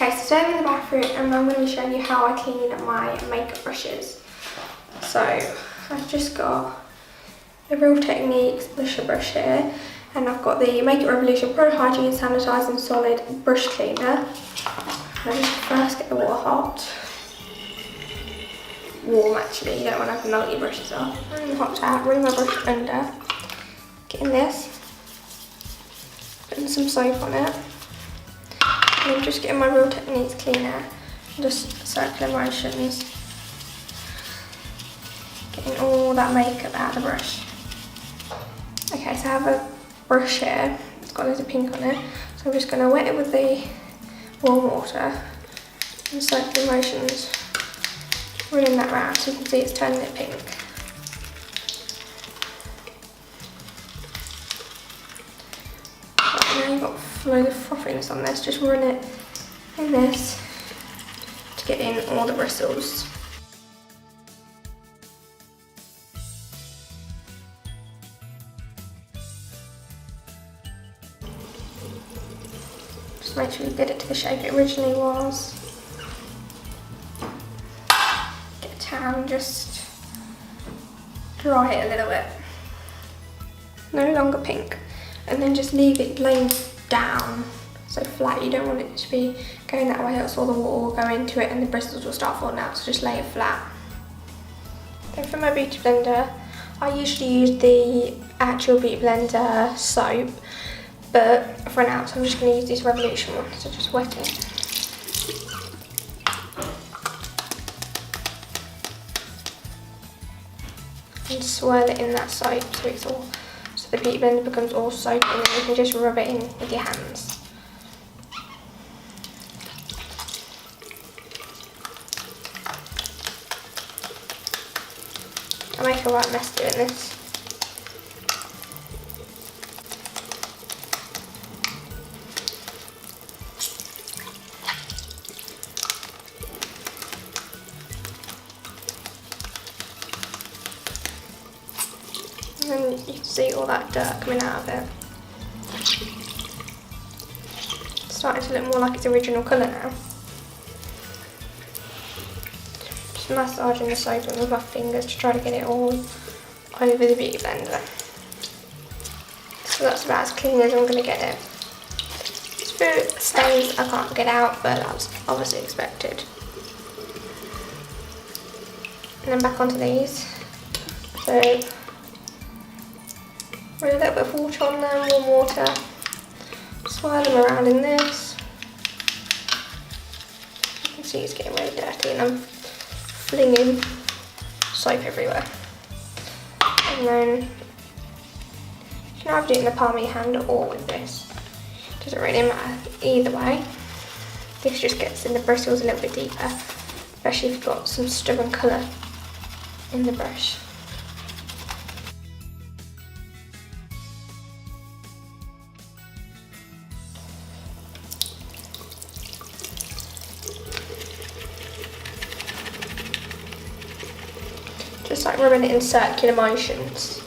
Okay, so today I'm in the bathroom and I'm going to be showing you how I clean my makeup brushes. So I've just got the Real Techniques blusher brush here, and I've got the Makeup Revolution Pro Hygiene Sanitising Solid Brush Cleaner. I just first get the water hot. Warm actually, you don't want to have melty brushes off. And the hot tap, bring my brush under, getting this, putting some soap on it. And I'm just getting my Real Techniques cleaner, just circular motions, getting all that makeup out of the brush. Okay, so I have a brush here, it's got loads of pink on it, so I'm just going to wet it with the warm water and circular motions, running that round so you can see it's turning it pink. Now you've got loads of frothiness on this, just run it in this to get in all the bristles. Just make sure you get it to the shape it originally was. Get a towel and just dry it a little bit. No longer pink. And then just leave it laying down, so flat. You don't want it to be going that way, else all the water will go into it and the bristles will start falling out, so just lay it flat. Then for my beauty blender, I usually use the actual beauty blender soap, but I've run out, so I'm just going to use this Revolution one, so just wet it. And swirl it in that soap so it's all, so the beauty blender becomes all soapy, and then you can just rub it in with your hands. I make a right mess doing this. And then you can see all that dirt coming out of it. It's starting to look more like its original colour now. Just massaging the soap with my fingers to try to get it all over the beauty blender. So that's about as clean as I'm going to get it. It's few stains I can't get out, but that's obviously expected. And then back onto these. So run a little bit of water on them, warm water, swirl them around in this. You can see it's getting really dirty and I'm flinging soap everywhere. And then you can either do it in the palm of your hand or with this. Doesn't really matter either way. This just gets in the bristles a little bit deeper, especially if you've got some stubborn colour in the brush. Just like rubbing it in circular motions.